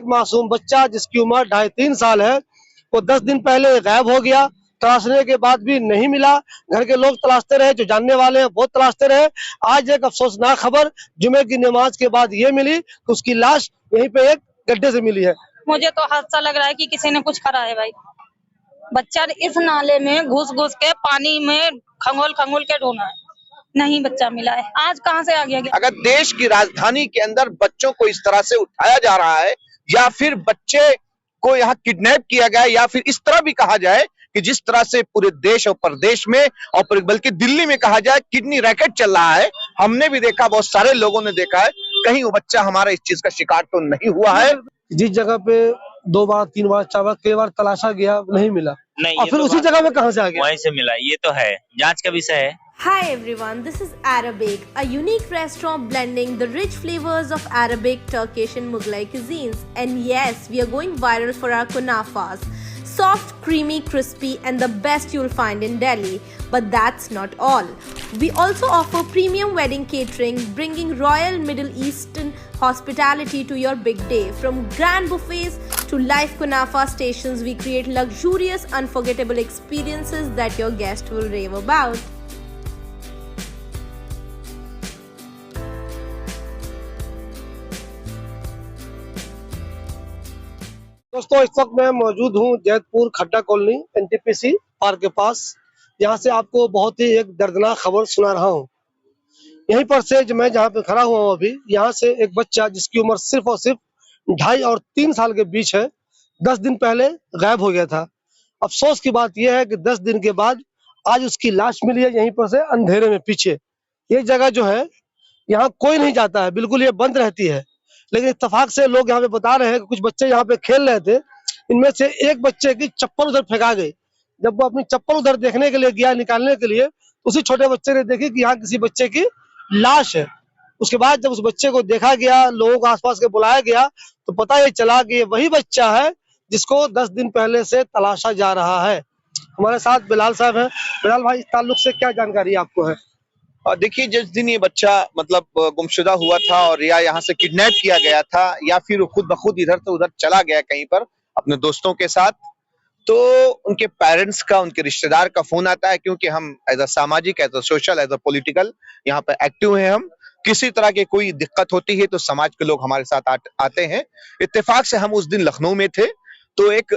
मासूम बच्चा जिसकी उम्र 2.5-3 साल है, वो 10 दिन पहले गायब हो गया। तलाशने के बाद भी नहीं मिला। घर के लोग तलाशते रहे, जो जानने वाले हैं वो तलाशते रहे। आज एक अफसोसनाक खबर जुमे की नमाज के बाद ये मिली कि उसकी लाश यहीं पे एक गड्ढे से मिली है। मुझे तो हादसा लग रहा है कि किसी ने कुछ करा है भाई। बच्चा इस नाले में घुस घुस के पानी में खंगोल खंगोल के ढूंढा है, नहीं बच्चा मिला है। आज कहाँ से आ गया? अगर देश की राजधानी के अंदर बच्चों को इस तरह से उठाया जा रहा है, या फिर बच्चे को यहाँ किडनैप किया गया, या फिर इस तरह भी कहा जाए कि जिस तरह से पूरे देश और प्रदेश में और बल्कि दिल्ली में कहा जाए किडनी रैकेट चल रहा है, हमने भी देखा, बहुत सारे लोगों ने देखा है। कहीं वो बच्चा हमारा इस चीज का शिकार तो नहीं हुआ है। जिस जगह पे 2 बार 3 बार 4 बार कई बार तलाशा गया, नहीं मिला, नहीं, और फिर उसी जगह में कहां से आ गया? वहीं से मिला। ये तो है, जांच का विषय है। Hi everyone, this is Arabic, a unique restaurant blending the rich flavors of Arabic, Turkish and Mughlai cuisines. And yes, we are going viral for our kunafas. Soft, creamy, crispy and the best you'll find in Delhi. But that's not all. We also offer premium wedding catering, bringing royal Middle Eastern hospitality to your big day. From grand buffets to live kunafa stations, we create luxurious, unforgettable experiences that your guests will rave about. दोस्तों, इस वक्त मैं मौजूद हूँ जैतपुर खड्डा colony NTPC park के पास। यहाँ से आपको बहुत ही एक दर्दनाक खबर सुना रहा हूँ। यहीं पर से जो मैं जहाँ पे खड़ा हुआ हूँ अभी, यहाँ से एक बच्चा जिसकी उम्र सिर्फ और सिर्फ 2.5 और 3 साल के बीच है, 10 दिन पहले गायब हो गया था। अफसोस की बात यह है कि 10 दिन के बाद आज उसकी लाश मिली है यहीं पर से अंधेरे में पीछे। ये जगह जो है यहाँ कोई नहीं जाता है, बिल्कुल ये बंद रहती है। लेकिन इत्तेफाक से लोग यहाँ पे बता रहे हैं कि कुछ बच्चे यहाँ पे खेल रहे थे, इनमें से एक बच्चे की चप्पल उधर फेंका गई। जब वो अपनी चप्पल उधर देखने के लिए गया, निकालने के लिए, उसी छोटे बच्चे ने देखी कि यहाँ किसी बच्चे की लाश है। उसके बाद जब उस बच्चे को देखा गया, लोगों को आसपास के बुलाया गया, तो पता ये चला कि ये वही बच्चा है जिसको 10 दिन पहले से तलाशा जा रहा है। हमारे साथ बिलाल साहब हैं। बिलाल भाई, इस ताल्लुक से क्या जानकारी आपको है? देखिए, जिस दिन ये बच्चा मतलब गुमशुदा हुआ था और या यहाँ से किडनैप किया गया था, या फिर वो खुद ब खुद इधर से उधर चला गया कहीं पर अपने दोस्तों के साथ, तो उनके पेरेंट्स का, उनके रिश्तेदार का फोन आता है। क्योंकि हम एज अ सामाजिक, as a social, as a political यहाँ पे एक्टिव हैं। हम किसी तरह की कोई दिक्कत होती है तो समाज के लोग हमारे साथ आते हैं। इत्तेफाक से हम उस दिन लखनऊ में थे, तो एक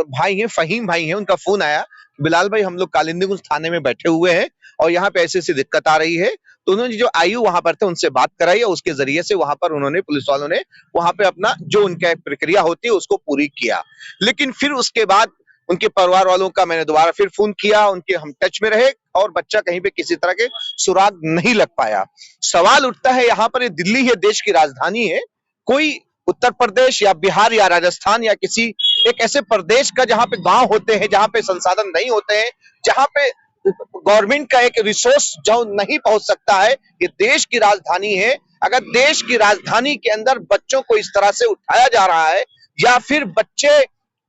भाई हैं, फहीम भाई हैं, उनका फोन आया, बिलाल भाई हम लोग कालिंदी थाने में बैठे हुए हैं और यहाँ पे ऐसी ऐसी दिक्कत आ रही है। तो उन्होंने जो आयु वहां पर थे उनसे बात कराई और उसके जरिए से वहां पर उन्होंने, पुलिस वालों ने वहां पे अपना जो उनका प्रक्रिया होती है उसको पूरी किया। लेकिन फिर उसके बाद उनके परिवार वालों का मैंने दोबारा फिर फोन किया, उनके हम टच में रहे और बच्चा कहीं पे किसी तरह के सुराग नहीं लग पाया। सवाल उठता है, यहाँ पर दिल्ली है, देश की राजधानी है, कोई उत्तर प्रदेश या बिहार या राजस्थान या किसी एक ऐसे प्रदेश का जहां पे गांव होते हैं, जहां पे संसाधन नहीं होते हैं, जहां पे गवर्नमेंट का एक रिसोर्स जो नहीं पहुंच सकता है, ये देश की राजधानी है। अगर देश की राजधानी के अंदर बच्चों को इस तरह से उठाया जा रहा है, या फिर बच्चे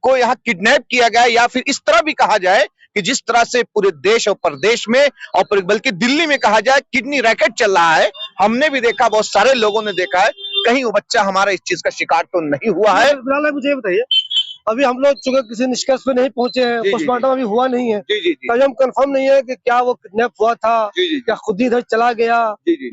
को यहाँ किडनैप किया गया, या फिर इस तरह भी कहा जाए कि जिस तरह से पूरे देश और प्रदेश में और बल्कि दिल्ली में कहा जाए किडनी रैकेट चल रहा है, हमने भी देखा, बहुत सारे लोगों ने देखा है। कहीं वो बच्चा हमारा इस चीज का शिकार तो नहीं हुआ है। बिलाल, मुझे बताइए, अभी हम लोग चूंकि किसी निष्कर्ष पे नहीं पहुंचे हैं, पोस्टमार्टम अभी हुआ नहीं है, तो हम कंफर्म नहीं है कि क्या वो किडनैप हुआ था, क्या खुद ही इधर चला गया,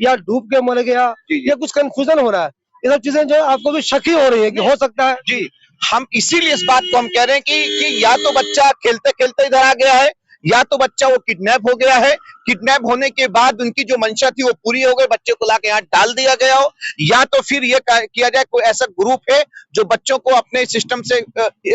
या डूब के मर गया, ये कुछ कंफ्यूजन हो रहा है। ये सब चीजें जो आपको भी शक ही हो रही है कि हो सकता है। जी, हम इसीलिए इस बात को हम कह रहे हैं कि या तो बच्चा खेलते खेलते इधर आ गया है, या तो बच्चा वो किडनैप हो गया है। किडनैप होने के बाद उनकी जो मंशा थी वो पूरी हो गई, बच्चे को लाके यहाँ डाल दिया गया हो, या तो फिर ये किया जाए कोई ऐसा ग्रुप है जो बच्चों को अपने सिस्टम से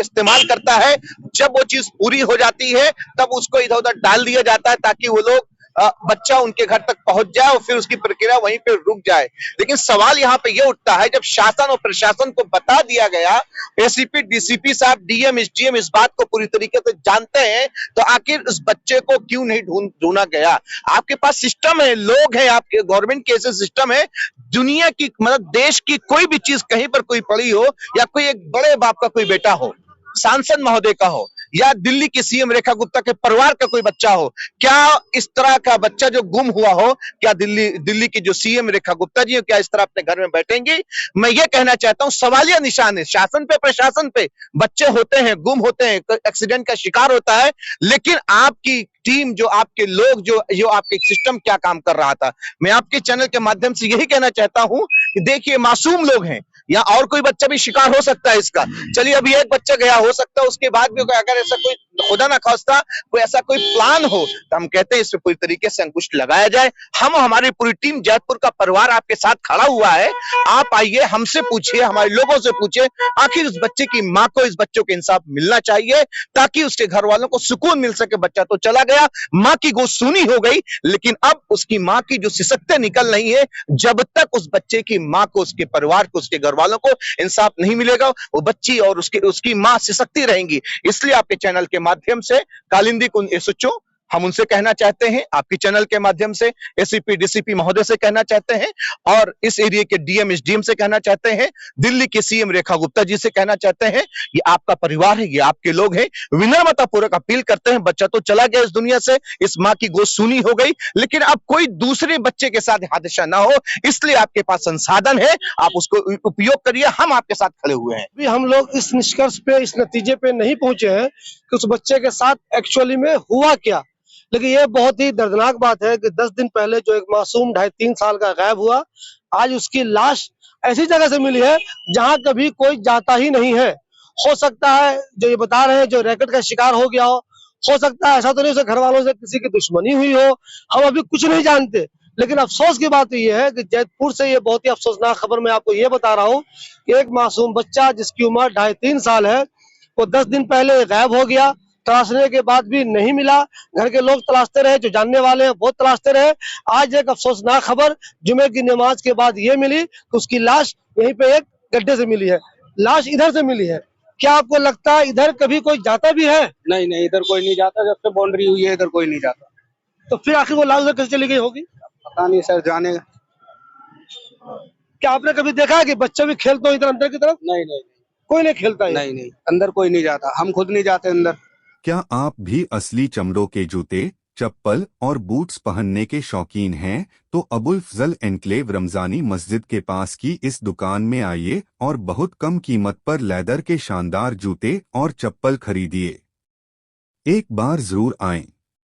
इस्तेमाल करता है। जब वो चीज पूरी हो जाती है तब उसको इधर उधर डाल दिया जाता है ताकि वो लोग बच्चा उनके घर तक पहुंच जाए और फिर उसकी प्रक्रिया वहीं पे रुक जाए। लेकिन सवाल यहाँ पे ये उठता है, जब शासन और प्रशासन को बता दिया गया, एसीपी, डीसीपी साहब, डीएम, एसडीएम इस बात को पूरी तरीके से जानते हैं, तो आखिर इस बच्चे को क्यों नहीं ढूंढा गया? आपके पास सिस्टम है, लोग हैं, आपके गवर्नमेंट के ऐसे सिस्टम है, दुनिया की मतलब देश की कोई भी चीज कहीं पर कोई पड़ी हो, या कोई एक बड़े बाप का कोई बेटा हो, सांसद महोदय का हो, या दिल्ली की सीएम रेखा गुप्ता के परिवार का कोई बच्चा हो, क्या इस तरह का बच्चा जो गुम हुआ हो, क्या दिल्ली की जो सीएम रेखा गुप्ता जी हो, क्या इस तरह अपने घर में बैठेंगी? मैं ये कहना चाहता हूं, सवालिया निशान है शासन पे, प्रशासन पे। बच्चे होते हैं, गुम होते हैं, एक्सीडेंट का शिकार होता है, लेकिन आपकी टीम, जो आपके लोग, जो आपके सिस्टम क्या काम कर रहा था। मैं आपके चैनल के माध्यम से यही कहना चाहता हूं कि देखिए, मासूम लोग हैं, या और कोई बच्चा भी शिकार हो सकता है इसका। चलिए, अभी एक बच्चा गया, हो सकता है उसके बाद भी अगर ऐसा कोई खुदा ना खास्ता कोई ऐसा कोई प्लान हो, तो हम कहते हैं इस पे पूरी तरीके से अंकुश लगाया जाए। हमारी पूरी टीम, जैतपुर का परिवार आपके साथ खड़ा हुआ है। आप आइए, हमसे पूछिए, हमारे लोगों से पूछिए, आखिर उस बच्चे की माँ को इस बच्चों के इंसाफ मिलना चाहिए, ताकि उसके घर वालों को सुकून मिल सके। बच्चा तो चला गया, माँ की गोद सूनी हो गई, लेकिन अब उसकी माँ की जो सिसकते निकल रही है, जब तक उस बच्चे की माँ को, उसके परिवार को, उसके घर वालों को इंसाफ नहीं मिलेगा, वो बच्ची और उसकी माँ सिसकती रहेंगी। इसलिए आपके चैनल के माध्यम से कालिंदी कुंज एसएचओ, हम उनसे कहना चाहते हैं, आपके चैनल के माध्यम से एसीपी डीसीपी महोदय से कहना चाहते हैं, और इस एरिया के डीएम एसडीएम से कहना चाहते हैं, दिल्ली की सीएम रेखा गुप्ता जी से कहना चाहते हैं, ये आपका परिवार है, ये आपके लोग हैं। विनम्रता पूर्वक अपील करते हैं, बच्चा तो चला गया इस दुनिया से, इस माँ की गोद सूनी हो गई, लेकिन अब कोई दूसरे बच्चे के साथ हादसा ना हो, इसलिए आपके पास संसाधन है, आप उसको उपयोग करिए। हम आपके साथ खड़े हुए हैं। अभी हम लोग इस निष्कर्ष पे, इस नतीजे पे नहीं पहुंचे हैं कि उस बच्चे के साथ एक्चुअली में हुआ क्या, लेकिन ये बहुत ही दर्दनाक बात है कि 10 दिन पहले जो एक मासूम 2.5-3 साल का गायब हुआ, आज उसकी लाश ऐसी जगह से मिली है जहां कभी कोई जाता ही नहीं है। हो सकता है जो ये बता रहे हैं, जो रैकेट का शिकार हो गया हो सकता है ऐसा तो नहीं, उसके घर वालों से किसी की दुश्मनी हुई हो, हम अभी कुछ नहीं जानते। लेकिन अफसोस की बात ये है कि जैतपुर से ये बहुत ही अफसोसनाक खबर मैं आपको ये बता रहा हूँ कि एक मासूम बच्चा जिसकी उम्र 2.5-3 साल है, वो 10 दिन पहले गायब हो गया। तलाशने के बाद भी नहीं मिला। घर के लोग तलाशते रहे, जो जानने वाले हैं वो तलाशते रहे। आज एक अफसोसनाक खबर जुमे की नमाज के बाद ये मिली कि उसकी लाश यहीं पे एक गड्ढे से मिली है। लाश इधर से मिली है। क्या आपको लगता है इधर कभी कोई जाता भी है? नहीं नहीं, इधर कोई नहीं जाता, जब से बाउंड्री हुई है इधर कोई नहीं जाता। तो फिर आखिर वो लाश उधर कैसे चली गई होगी? पता नहीं सर, जाने। क्या आपने कभी देखा है कि बच्चे भी खेलते हो इधर अंदर की तरफ? नहीं नहीं, कोई नहीं खेलता है। नहीं नहीं, अंदर कोई नहीं जाता, हम खुद नहीं जाते अंदर। क्या आप भी असली चमड़ों के जूते, चप्पल और बूट्स पहनने के शौकीन हैं? तो अबुल फजल एनक्लेव रमजानी मस्जिद के पास की इस दुकान में आइए और बहुत कम कीमत पर लेदर के शानदार जूते और चप्पल खरीदिए। एक बार जरूर आएं।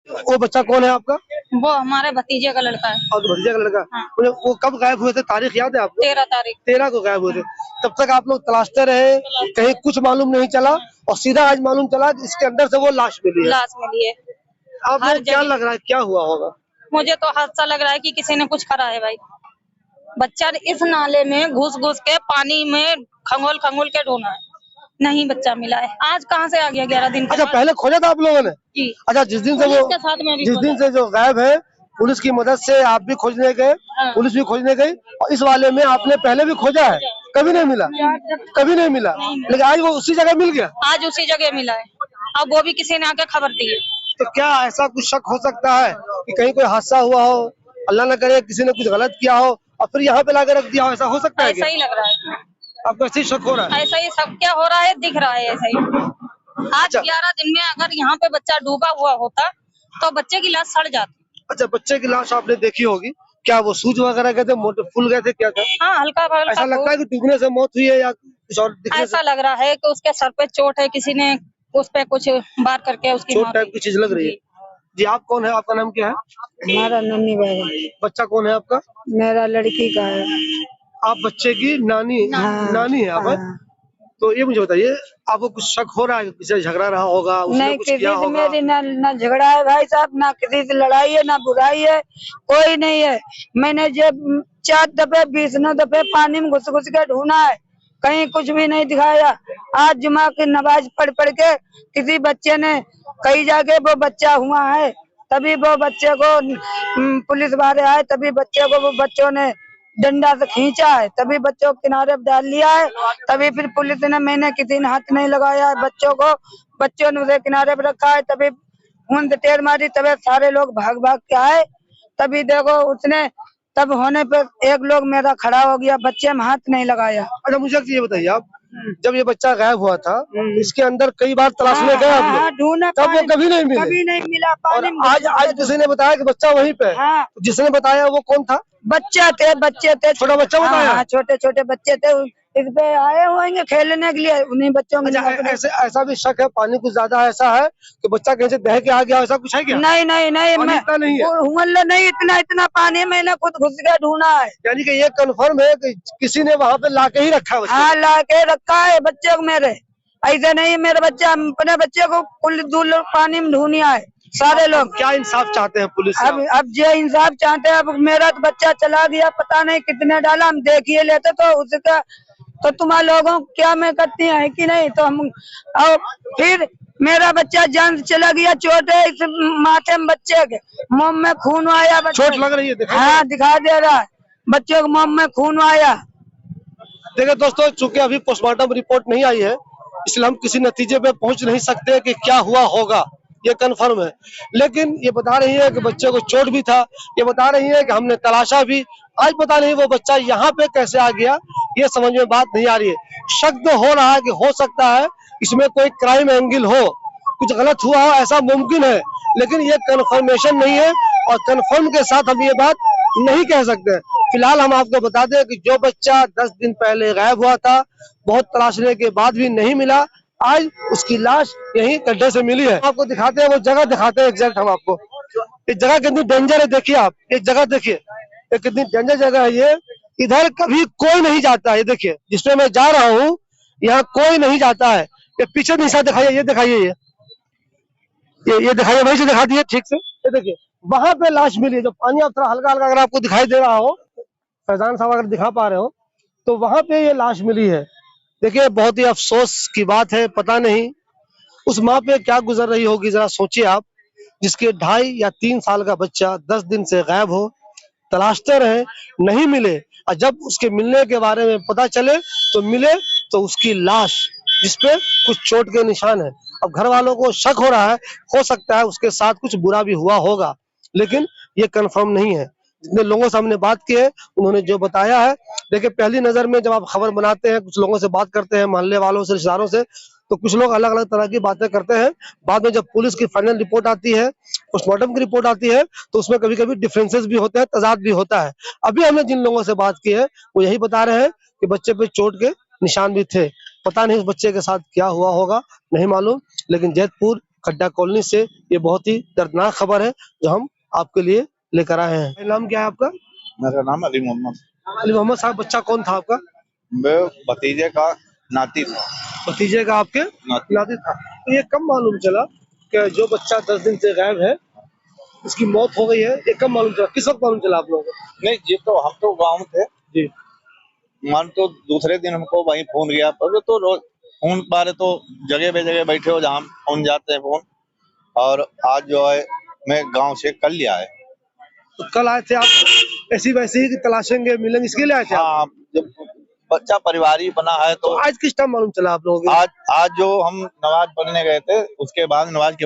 वो बच्चा कौन है आपका? वो हमारे भतीजे का लड़का है। और भतीजा का लड़का? हाँ। वो कब गायब हुए थे? तारीख याद है आपको? 13 तारीख। 13 को गायब हुए थे। तब तक आप लोग तलाशते रहे, कहीं कुछ मालूम नहीं चला, और सीधा आज मालूम चला कि इसके अंदर से वो लाश मिली है। लाश मिली है। आपको क्या लग रहा है, क्या हुआ होगा? मुझे तो हादसा लग रहा है कि किसी ने कुछ करा है भाई। बच्चा इस नाले में घुस के पानी में खंगोल के ढूंढा है, नहीं बच्चा मिला है। आज कहाँ से आ गया 11 दिन के अच्छा, बाद? पहले खोजा था आप लोगों ने? जी। अच्छा, जिस दिन से जो गायब है, पुलिस की मदद से आप भी खोजने गए, पुलिस भी खोजने गई, और इस वाले में आपने पहले भी खोजा है, कभी नहीं मिला? कभी नहीं मिला, लेकिन आज वो उसी जगह मिल गया। आज उसी जगह मिला है, अब वो भी किसी ने आके खबर दी है। तो क्या ऐसा कुछ शक हो सकता है कि कहीं कोई हादसा हुआ हो, अल्लाह न करे किसी ने कुछ गलत किया हो और फिर यहाँ पे लाकर रख दिया हो? ऐसा हो सकता है? ऐसा ही लग रहा है। आपको ऐसे ही शक हो रहा है? ऐसा ही सब क्या हो रहा है, दिख रहा है ऐसा ही। आज 11 दिन में अगर यहाँ पे बच्चा डूबा हुआ होता तो बच्चे की लाश सड़ जाती। अच्छा, बच्चे की लाश आपने देखी होगी, क्या वो सूज वगैरह गए थे, मोटे फूल गए थे, क्या था? हाँ, हल्का ऐसा लगता है कि डूबने से मौत हुई है या कुछ और? ऐसा लग रहा है कि उसके सर पे चोट है, किसी ने उस पे कुछ बार करके उसकी चोट टाइप की चीज लग रही है। जी, आप कौन है? आपका नाम क्या है? हमारा नन्ही भाई। बच्चा कौन है आपका? मेरा लड़की का है। आप बच्चे की नानी? हाँ, नानी है आप? हाँ। तो ये मुझे बताइए, आपको कुछ शक हो रहा है किसी से झगड़ा रहा होगा, उसने नहीं, कुछ किसी किया से होगा? मेरी ना झगड़ा है भाई साहब, ना किसी से लड़ाई है, ना बुराई है, कोई नहीं है। मैंने जब 4 दफे 20 दफे पानी में घुस के ढूंढा है, कहीं कुछ भी नहीं दिखाया। आज जुमा की नमाज पढ़ के किसी बच्चे ने कई जगह वो बच्चा हुआ है, तभी वो बच्चे को पुलिस वाले आए, तभी बच्चे को वो बच्चों ने डंडा से खींचा है, तभी बच्चों को किनारे डाल लिया है, तभी फिर पुलिस ने, मैंने किसी ने हाथ नहीं लगाया है बच्चों को, बच्चों ने उसे किनारे पर रखा है, तभी खून से टेर मारी, तभी सारे लोग भाग के आए, तभी देखो उसने, तब होने पर एक लोग मेरा खड़ा हो गया, बच्चे में हाथ नहीं लगाया। अच्छा, मुझे ये बताइए, आप जब ये बच्चा गायब हुआ था इसके अंदर कई बार तलाशने गए आप लोग, ढूंढा तब वो कभी नहीं मिले। कभी नहीं मिला। और पानी में आज किसी ने बताया कि बच्चा वहीं पे है। हाँ, जिसने बताया वो कौन था? बच्चे थे छोटा बच्चा बताया? हाँ, छोटे छोटे बच्चे थे, इस पे आए होंगे खेलने के लिए, उन्हीं बच्चों में। अच्छा, ऐसा भी शक है पानी कुछ ज्यादा ऐसा है कि बच्चा कहीं से बह के आ गया, ऐसा कुछ है क्या? नहीं नहीं नहीं, पानी मैं इतना नहीं है। नहीं, इतना पानी मैंने खुद घुस के ढूंढा है। यानी कि ये कंफर्म है कि किसी ने वहाँ पे ला के ही रखा है। हाँ, ला के रखा है बच्चे को मेरे। ऐसे नहीं मेरे बच्चा, अपने बच्चे को कुल दूर पानी में ढूंढ आए सारे लोग। क्या इंसाफ चाहते हैं पुलिस से? अब जो इंसाफ चाहते हैं, अब मेरा तो बच्चा चला गया, पता नहीं कितने डाला, हम देखिए लेते तो उसका तो तुम्हारे लोगों क्या मैं करती है कि नहीं, तो हम और फिर मेरा बच्चा जान चला गया, चोट है इस माथे में बच्चे के, मुंह में खून आया। चोट लग रही है? हाँ, दिखा दे रहा है, बच्चे के मुंह में खून आया। देखिए दोस्तों, चूंकि अभी पोस्टमार्टम रिपोर्ट नहीं आई है इसलिए हम किसी नतीजे पे पहुंच नहीं सकते कि क्या हुआ होगा, ये कंफर्म है। लेकिन ये बता रही है कि बच्चे को चोट भी था, ये बता रही है कि हमने तलाशा भी। आज पता नहीं वो बच्चा यहाँ पे कैसे आ गया, ये समझ में बात नहीं आ रही है। शक तो हो रहा है कि हो सकता है इसमें कोई क्राइम एंगल हो, कुछ गलत हुआ हो, ऐसा मुमकिन है, लेकिन ये कंफर्मेशन नहीं है और कंफर्म के साथ हम ये बात नहीं कह सकते। फिलहाल हम आपको बता दें कि जो बच्चा 10 दिन पहले गायब हुआ था, बहुत तलाशने के बाद भी नहीं मिला, आज उसकी लाश यहीं गड्ढे से मिली है। आपको दिखाते हैं, वो जगह दिखाते हैं एग्जैक्ट हम आपको। ये जगह कितनी डेंजर है, देखिए आप, एक जगह देखिए, ये कितनी डेंजर जगह है ये। इधर कभी कोई नहीं जाता है, ये देखिए जिसमें मैं जा रहा हूँ यहाँ कोई नहीं जाता है। ये पीछे निशा दिखाइए, ये दिखाइए, ये दिखाइए, वहीं से दिखा दिए ठीक से। ये देखिए वहां पे लाश मिली है, जो पानी आप थोड़ा हल्का हल्का अगर आपको दिखाई दे रहा हो, फैजान साहब अगर दिखा पा रहे हो, तो वहां पे ये लाश मिली है। देखिए बहुत ही अफसोस की बात है, पता नहीं उस माँ पे क्या गुजर रही होगी, जरा सोचिए आप, जिसके 2.5 या 3 साल का बच्चा 10 दिन से गायब हो, तलाशते रहे नहीं मिले, और जब उसके मिलने के बारे में पता चले तो मिले तो उसकी लाश जिसपे कुछ चोट के निशान है। अब घर वालों को शक हो रहा है, हो सकता है उसके साथ कुछ बुरा भी हुआ होगा, लेकिन ये कंफर्म नहीं है। जितने लोगों से हमने बात की है उन्होंने जो बताया है, देखिए पहली नजर में जब आप खबर बनाते हैं, कुछ लोगों से बात करते हैं, मोहल्ले वालों से, रिश्तेदारों से, तो कुछ लोग अलग अलग तरह की बातें करते हैं। बाद में जब पुलिस की फाइनल रिपोर्ट आती है, पोस्टमार्टम की रिपोर्ट आती है, तो उसमें कभी कभी डिफरेंसेस भी होते हैं, तजाद भी होता है। अभी हमने जिन लोगों से बात की है वो यही बता रहे हैं कि बच्चे पे चोट के निशान भी थे। पता नहीं उस बच्चे के साथ क्या हुआ होगा, नहीं मालूम, लेकिन जैतपुर खड्डा कॉलोनी से ये बहुत ही दर्दनाक खबर है जो हम आपके लिए लेकर आए हैं। नाम क्या है आपका? मेरा नाम अली मोहम्मद। अली मोहम्मद साहब, बच्चा कौन था आपका? मैं भतीजे का नाती था। भतीजे का आपके नाती था। तो ये कब मालूम चला कि जो बच्चा 10 दिन से गायब है उसकी मौत हो गई है? ये कब मालूम चला, किस वक्त मालूम चला आप लोगों को? नहीं, ये तो हम तो गांव थे जी। मान तो दूसरे दिन हमको वहीं फोन गया, पर तो फोन बारे तो जगह पे जगह बैठे हो जहाँ फोन जाते हैं फोन, और आज जो है मैं गांव से कल लिया है। तो कल आए थे आप ऐसी वैसी ही तलाशेंगे मिलेंगे इसके लिए आए थे? हाँ, जब बच्चा परिवारी बना है तो आज किस टाइम मालूम चला आप लोगों को? आज जो हम नमाज पढ़ने गए थे उसके बाद, नमाज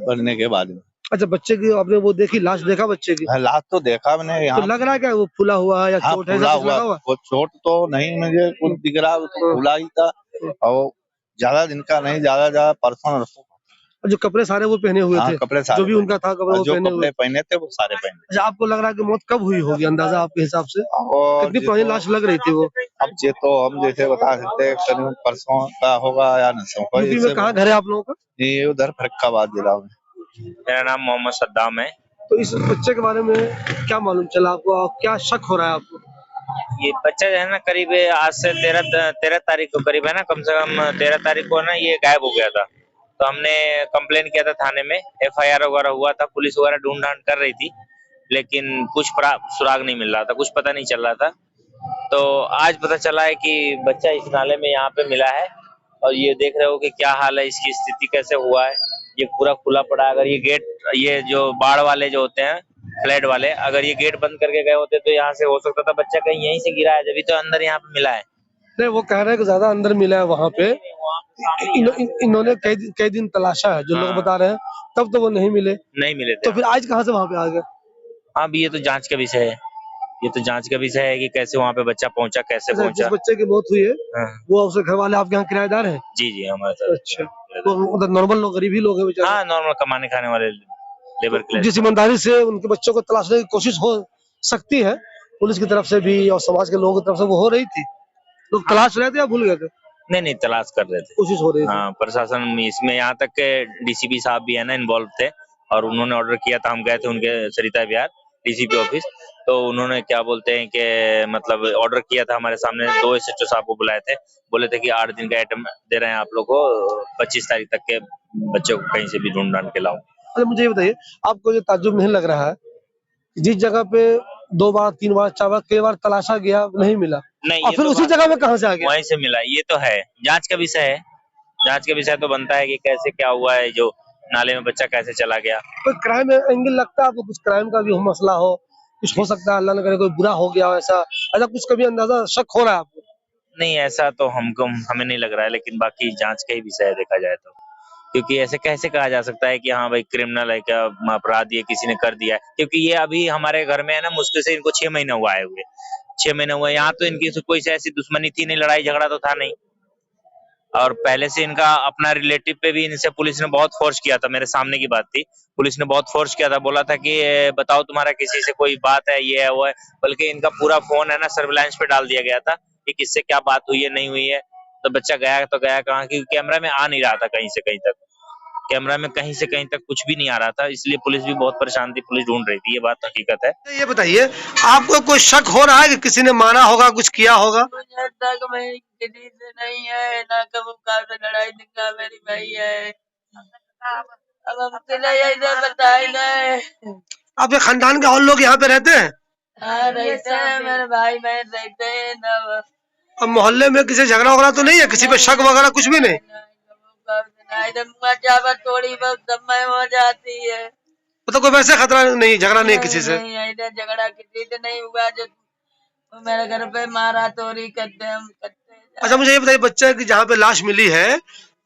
पढ़ने के बाद में। अच्छा, बच्चे की आपने वो देखी, लाश देखा बच्चे की? लाश तो देखा मैंने यहाँ। तो लग रहा है क्या वो फूला हुआ है या चोट है? फूला हुआ, वो चोट तो नहीं मुझे कुछ दिख रहा, तो फूला ही था, और ज्यादा दिन का नहीं, ज्यादा परसों। जो कपड़े सारे वो पहने हुए थे? कपड़े सारे जो भी उनका था कपड़े वो पहने थे वो सारे पहने। अच्छा, आपको लग रहा है कि मौत कब हुई होगी अंदाजा आपके हिसाब से? कितनी पुरानी लाश लग रही थी वो? अब ये तो हम जैसे बता सकते हैं करीब परसों का होगा या नसों का। यूपी में कहाँ घर है आप लोगों का? ये उधर फर्रुखाबाद जिला में। मेरा नाम मोहम्मद सद्दाम है। तो इस बच्चे के बारे में क्या मालूम चला आपको, क्या शक हो रहा है आपको? ये बच्चा जो है ना, करीब आज से 13 तारीख को करीब है ना, कम से कम 13 तारीख को ना ये गायब हो गया था। तो हमने कंप्लेन किया था थाने में, FIR वगैरह हुआ था, पुलिस वगैरह ढूंढ ढांड कर रही थी, लेकिन कुछ सुराग नहीं मिल रहा था, कुछ पता नहीं चल रहा था। तो आज पता चला है कि बच्चा इस नाले में यहाँ पे मिला है, और ये देख रहे हो कि क्या हाल है, इसकी स्थिति कैसे हुआ है। ये पूरा खुला पड़ा है। अगर ये गेट, ये जो बाढ़ वाले जो होते हैं, फ्लड वाले, अगर ये गेट बंद करके गए होते तो यहाँ से हो सकता था बच्चा कहीं यहीं से गिरा है, जब तो अंदर यहाँ पे मिला है। नहीं, वो कह रहे हैं कि ज्यादा अंदर मिला है वहाँ पे। इन्होंने कई दिन तलाशा है, जो लोग बता रहे हैं, तब तो वो नहीं मिले थे। तो फिर आज कहाँ से वहाँ पे आ गए? हाँ, ये तो जांच का विषय है, ये तो जांच का विषय है कि कैसे वहाँ पे बच्चा पहुंचा, कैसे जिस पहुंचा। बच्चे की मौत हुई है हाँ। वो उसके घर वाले आपके यहाँ किराएदार हैं? जी जी हमारे साथ। अच्छा, तो उधर नॉर्मल लोग, गरीब ही लोग हैं बेचारे। हाँ नॉर्मल कमाने खाने वाले लेबर क्लास। जिस ईमानदारी से उनके बच्चों को तलाशने की कोशिश हो सकती है पुलिस की तरफ से भी और समाज के लोगों की तरफ से, वो हो रही थी। लोग तलाश रहे थे या भूल गए थे? नहीं तलाश कर रहे थे, कोशिश हो रही थी। हाँ प्रशासन इसमें, यहाँ तक के डीसीपी साहब भी है ना इन्वॉल्व थे और उन्होंने ऑर्डर किया था। हम गए थे उनके सरिता विहार डीसीपी ऑफिस, तो उन्होंने क्या बोलते हैं कि मतलब ऑर्डर किया था हमारे सामने। 2 एसएचओ साहब को बुलाए थे, बोले थे कि 8 दिन का आइटम दे रहे हैं आप लोग को, 25 तारीख तक के बच्चों को कहीं से भी ढूंढ ढांड के लाओ। अरे मुझे ये बताइए, आपको ये ताज्जुब नहीं लग रहा है जिस जगह पे 2 बार 3 बार 4 बार कई बार तलाशा गया नहीं मिला, नहीं और फिर तो उसी जगह में कहाँ से आ गया? वहीं से मिला, ये तो है जांच का विषय है। जांच का विषय तो बनता है कि कैसे क्या हुआ है, जो नाले में बच्चा कैसे चला गया। कोई क्राइम एंगल लगता है आपको? कुछ क्राइम का भी हो मसला हो, कुछ हो सकता है, अल्लाह न करे कोई बुरा हो गया हो, ऐसा कुछ कभी अंदाजा शक हो रहा है आपको? नहीं ऐसा तो हमें नहीं लग रहा है, लेकिन बाकी जांच का ही विषय है देखा जाए तो। क्योंकि ऐसे कैसे कहा जा सकता है कि हाँ भाई क्रिमिनल है, क्या अपराध ये किसी ने कर दिया है। क्योंकि ये अभी हमारे घर में है ना, मुश्किल से इनको 6 महीने हुआ आए हुए, 6 महीने हुए यहाँ। तो इनकी कोई ऐसी दुश्मनी थी नहीं, लड़ाई झगड़ा तो था नहीं। और पहले से इनका अपना रिलेटिव पे भी इनसे पुलिस ने बहुत फोर्स किया था। मेरे सामने की बात थी, पुलिस ने बहुत फोर्स किया था, बोला था कि बताओ तुम्हारा किसी से कोई बात है, ये है वो है। बल्कि इनका पूरा फोन है ना सर्विलांस पे डाल दिया गया था कि किससे क्या बात हुई है नहीं हुई है। तो बच्चा गया तो गया कहाँ, क्योंकि कैमरा में आ नहीं रहा था कहीं से कहीं तक, कैमरा में कहीं से कहीं तक कुछ भी नहीं आ रहा था, इसलिए पुलिस भी बहुत परेशान थी, पुलिस ढूंढ रही थी, ये बात हकीकत है। ये बताइए, आपको कोई शक हो रहा है कि किसी ने मारा होगा, कुछ किया होगा? किसी से नहीं है ना, कबू का से लड़ाई दिखा मेरी भाई है। अब हमसे इधर बताए गए। आपके खानदान के और लोग यहाँ पे रहते हैं? हाँ रहते हैं, मेरे भाई बहन रहते हैं ना। अब मोहल्ले में किसी झगड़ा वगड़ा तो नहीं है, किसी पे शक वगैरह कुछ भी नहीं? थोड़ी बहुत समय हो जाती है, मतलब कोई वैसे खतरा नहीं, झगड़ा नहीं किसी से? इधर झगड़ा किसी से नहीं हुआ जो मेरे घर पे मारा तोड़ी करते हम करते हैं। अच्छा मुझे ये बताइए, बच्चे की जहाँ पे लाश मिली है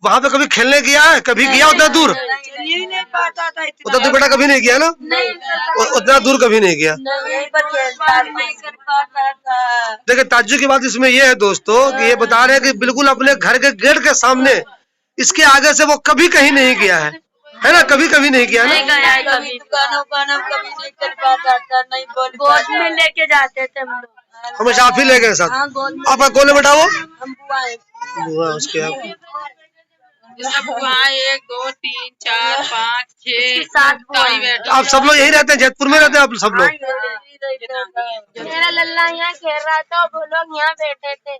वहाँ पे कभी खेलने गया है? कभी गया उतना दूर? नहीं पाता था उतना दूर बेटा कभी नहीं गया ना? उतना दूर कभी नहीं गया। देखिए ताज्जुब की बात इसमें ये है दोस्तों कि ये बता रहे हैं कि बिल्कुल अपने घर के गेट के सामने, इसके आगे से वो कभी कहीं नहीं गया है ना? कभी कभी नहीं गया ना? कभी दुकानों का नाम कभी नहीं कर पाता था, नहीं गोद में लेके जाते थे हम लोग, हमेशा आप ही ले गए साथ? आपका कौन है बेटा? वो बुआ उसके आप 1 2 3 4 5 6 7 आप सब लोग यही रहते हैं? जैतपुर में रहते हैं आप सब लोग? मेरा लल्ला यहाँ खेल रहा था, वो लोग यहाँ बैठे थे।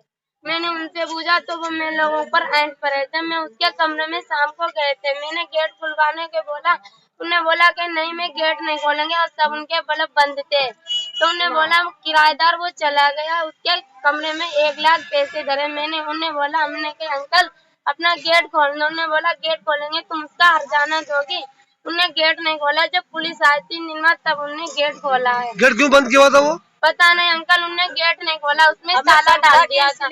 मैंने उनसे पूछा तो वो मेरे लोगों पर ऐंठ पड़े थे। मैं उसके कमरे में शाम को गए थे, मैंने गेट खुलवाने के बोला, उन्हें बोला कि नहीं मैं गेट नहीं खोलेंगे, और सब उनके बल्ब बंद थे। तो उन्हें बोला किराएदार वो चला गया, उसके कमरे में 1 लाख पैसे धरे। मैंने उन्हें बोला, हमने कहा अंकल अपना गेट खोलना। उन्होंने बोला गेट खोलेंगे तुम उसका हर्जाना दोगी। उन्हें गेट नहीं खोला, जब पुलिस आई 3 दिन बाद तब उन्हें गेट खोला है। गेट क्यों बंद किया था वो? पता नहीं अंकल, उन्होंने गेट नहीं खोला, उसमें ताला डाल दिया था।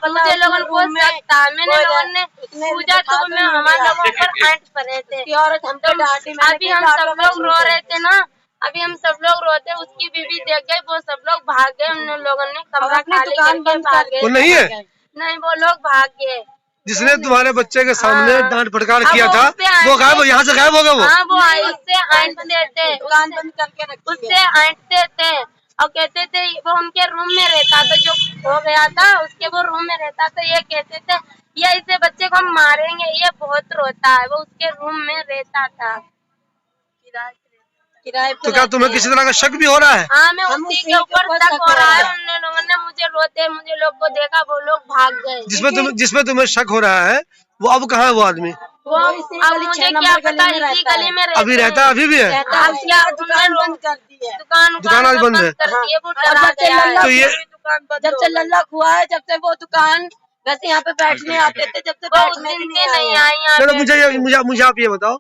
मुझे लोगों को शक था, मैंने लोगों ने पूछा तो मैं हमारे लोगों पर ऐंठ पड़े थे। अभी हम सब लोग रो रहे थे ना, अभी हम सब लोग रोते, उसकी बीवी देख गई, वो सब लोग भाग गए। उन लोगों ने कमरा खाली करके भाग गए। वो नहीं है? नहीं वो लोग भाग गए। जिसने तुम्हारे बच्चे के सामने डांट फटकार किया था वो गायब, यहाँ से गायब हो गया वो? हाँ वो उससे ऐंठते थे, उससे ऐंठते थे और कहते थे वो उनके रूम में रहता था, जो हो गया था उसके वो रूम में रहता था। ये कहते थे ये इसे बच्चे को हम मारेंगे, ये बहुत रोता है, वो उसके रूम में रहता था। तो क्या तुम्हें किसी तरह का शक भी हो रहा है? हाँ मैं उसी के ऊपर शक हो रहा है। उन लोगों ने मुझे रोते मुझे लोग को देखा, वो लोग भाग गए। जिसमें तुम्हें शक हो रहा है वो अब कहाँ है वो आदमी? वो अब मुझे क्या पता, इसी गली में अभी रहता है? अभी भी है? दुकान बंद कर दी है, दुकान आज बंद है। तो ये जब से लल्ला हुआ है, जब से वो दुकान वैसे यहाँ पे बैठने आते थे, जब से बैठने नहीं आई। चलो मुझे आप ये बताओ,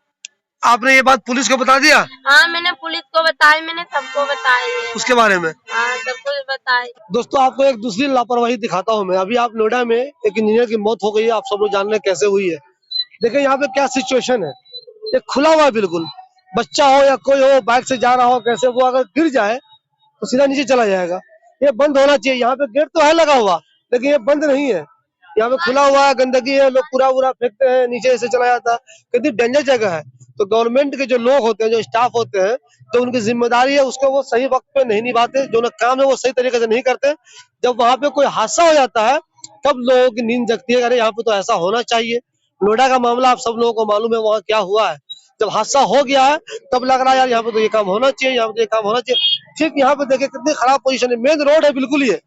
आपने ये बात पुलिस को बता दिया? हाँ मैंने पुलिस को बताई, मैंने सबको बताई है उसके बारे में। हाँ सब कुछ बताई। दोस्तों आपको एक दूसरी लापरवाही दिखाता हूँ मैं। अभी आप नोएडा में एक इंजीनियर की मौत हो गई है, आप सब लोग जान रहे हैं कैसे हुई है। देखिए यहाँ पे क्या सिचुएशन है, ये खुला हुआ है बिल्कुल। बच्चा हो या कोई हो बाइक से जा रहा हो, कैसे वो अगर गिर जाए तो सीधा नीचे चला जाएगा। ये बंद होना चाहिए। यहाँ पे गेट तो है लगा हुआ, लेकिन ये बंद नहीं है। यहाँ पे खुला हुआ है, गंदगी है, लोग पूरा फेंकते हैं, नीचे से चला जाता है। कितनी डेंजर जगह है। तो गवर्नमेंट के जो लोग होते हैं, जो स्टाफ होते हैं, जो उनकी जिम्मेदारी है उसको वो सही वक्त पे नहीं निभाते, जो उनका काम है वो सही तरीके से नहीं करते। जब वहां पे कोई हादसा हो जाता है तब लोगों की नींद जगती है, अरे यहाँ पे तो ऐसा होना चाहिए। नोएडा का मामला आप सब लोगों को मालूम है, वहाँ क्या हुआ है। जब हादसा हो गया है तब लग रहा है यार यहाँ पे तो ये काम होना चाहिए, यहाँ पे तो ये काम होना चाहिए। ठीक यहाँ पे देखिए कितनी खराब पोजीशन है। मेन रोड है, बिल्कुल ये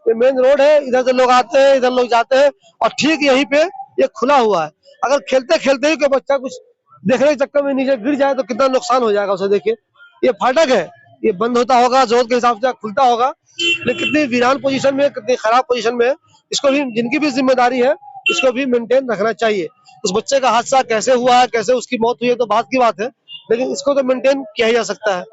मेन रोड है। इधर से लोग आते हैं, इधर लोग जाते हैं, और ठीक यहीं पे ये खुला हुआ है। अगर खेलते खेलते ही कोई बच्चा कुछ देखने के चक्कर में नीचे गिर जाए तो कितना नुकसान हो जाएगा उसे। देखिए ये फाटक है, ये बंद होता होगा, जरूरत के हिसाब से खुलता होगा, लेकिन कितनी वीरान पोजीशन में, कितनी खराब पोजीशन में है। इसको भी, जिनकी भी जिम्मेदारी है, इसको भी मेंटेन रखना चाहिए। उस बच्चे का हादसा कैसे हुआ है, कैसे उसकी मौत हुई है तो बात की बात है, लेकिन इसको तो मेंटेन किया ही जा सकता है।